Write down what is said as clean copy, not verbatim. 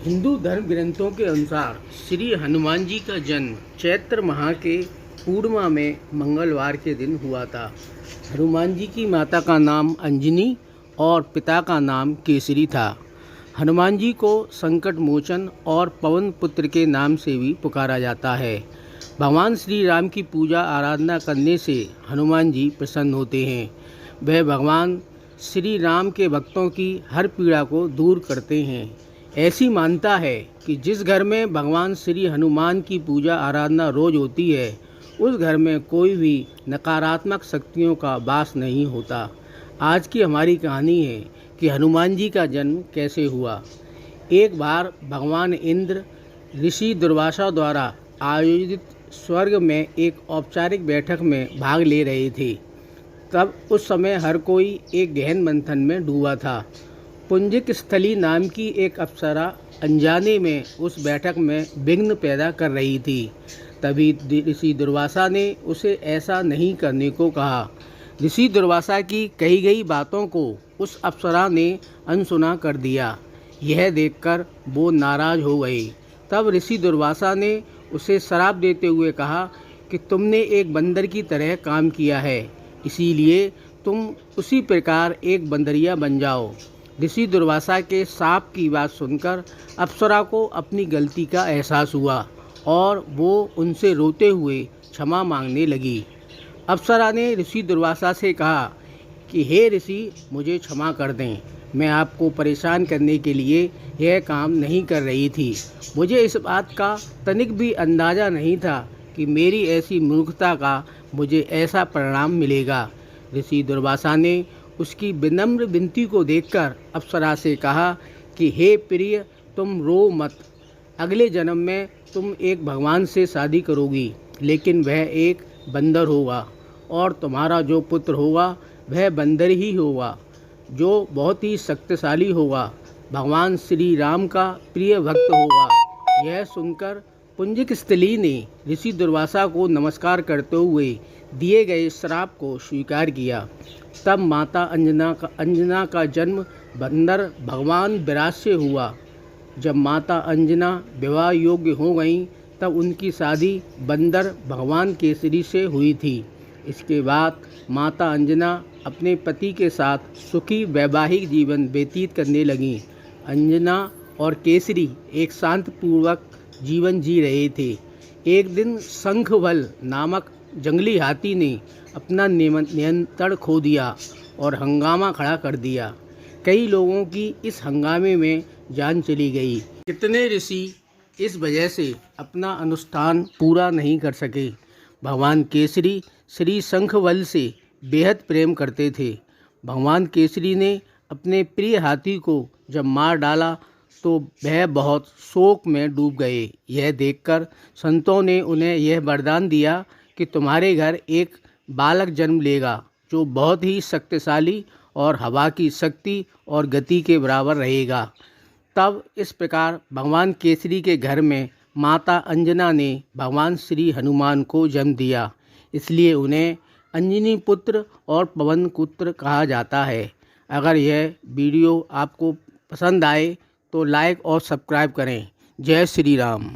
हिंदू धर्म ग्रंथों के अनुसार श्री हनुमान जी का जन्म चैत्र माह के पूर्णिमा में मंगलवार के दिन हुआ था। हनुमान जी की माता का नाम अंजनी और पिता का नाम केसरी था। हनुमान जी को संकट मोचन और पवन पुत्र के नाम से भी पुकारा जाता है। भगवान श्री राम की पूजा आराधना करने से हनुमान जी प्रसन्न होते हैं। वह भगवान श्री राम के भक्तों की हर पीड़ा को दूर करते हैं। ऐसी मान्यता है कि जिस घर में भगवान श्री हनुमान की पूजा आराधना रोज होती है, उस घर में कोई भी नकारात्मक शक्तियों का वास नहीं होता। आज की हमारी कहानी है कि हनुमान जी का जन्म कैसे हुआ। एक बार भगवान इंद्र ऋषि दुर्वासा द्वारा आयोजित स्वर्ग में एक औपचारिक बैठक में भाग ले रहे थे। तब उस समय हर कोई एक गहन मंथन में डूबा था। पुंजिक स्थली नाम की एक अप्सरा अनजाने में उस बैठक में विघ्न पैदा कर रही थी। तभी ऋषि दुर्वासा ने उसे ऐसा नहीं करने को कहा। ऋषि दुर्वासा की कही गई बातों को उस अप्सरा ने अनसुना कर दिया। यह देखकर वो नाराज हो गई। तब ऋषि दुर्वासा ने उसे श्राप देते हुए कहा कि तुमने एक बंदर की तरह काम किया है, इसीलिए तुम उसी प्रकार एक बंदरिया बन जाओ। ऋषि दुर्वासा के शाप की बात सुनकर अप्सरा को अपनी गलती का एहसास हुआ और वो उनसे रोते हुए क्षमा मांगने लगी। अप्सरा ने ऋषि दुर्वासा से कहा कि हे ऋषि, मुझे क्षमा कर दें। मैं आपको परेशान करने के लिए यह काम नहीं कर रही थी। मुझे इस बात का तनिक भी अंदाज़ा नहीं था कि मेरी ऐसी मूर्खता का मुझे ऐसा परिणाम मिलेगा। ऋषि दुर्वासा ने उसकी विनम्र विनती को देखकर अप्सरा से कहा कि हे प्रिय, तुम रो मत। अगले जन्म में तुम एक भगवान से शादी करोगी, लेकिन वह एक बंदर होगा और तुम्हारा जो पुत्र होगा वह बंदर ही होगा, जो बहुत ही शक्तिशाली होगा, भगवान श्री राम का प्रिय भक्त होगा। यह सुनकर पुंजिक स्थली ने ऋषि दुर्वासा को नमस्कार करते हुए दिए गए श्राप को स्वीकार किया। तब माता अंजना का जन्म बंदर भगवान विराट से हुआ। जब माता अंजना विवाह योग्य हो गईं, तब उनकी शादी बंदर भगवान केसरी से हुई थी। इसके बाद माता अंजना अपने पति के साथ सुखी वैवाहिक जीवन व्यतीत करने लगीं। अंजना और केसरी एक शांतिपूर्वक जीवन जी रहे थे। एक दिन शंखवल नामक जंगली हाथी ने अपना नियंत्रण खो दिया और हंगामा खड़ा कर दिया। कई लोगों की इस हंगामे में जान चली गई। कितने ऋषि इस वजह से अपना अनुष्ठान पूरा नहीं कर सके। भगवान केसरी श्री शंखवल से बेहद प्रेम करते थे। भगवान केसरी ने अपने प्रिय हाथी को जब मार डाला तो वह बहुत शोक में डूब गए। यह देखकर संतों ने उन्हें यह वरदान दिया कि तुम्हारे घर एक बालक जन्म लेगा, जो बहुत ही शक्तिशाली और हवा की शक्ति और गति के बराबर रहेगा। तब इस प्रकार भगवान केसरी के घर में माता अंजना ने भगवान श्री हनुमान को जन्म दिया। इसलिए उन्हें अंजनी पुत्र और पवन पुत्र कहा जाता है। अगर यह वीडियो आपको पसंद आए तो लाइक और सब्सक्राइब करें। जय श्री राम।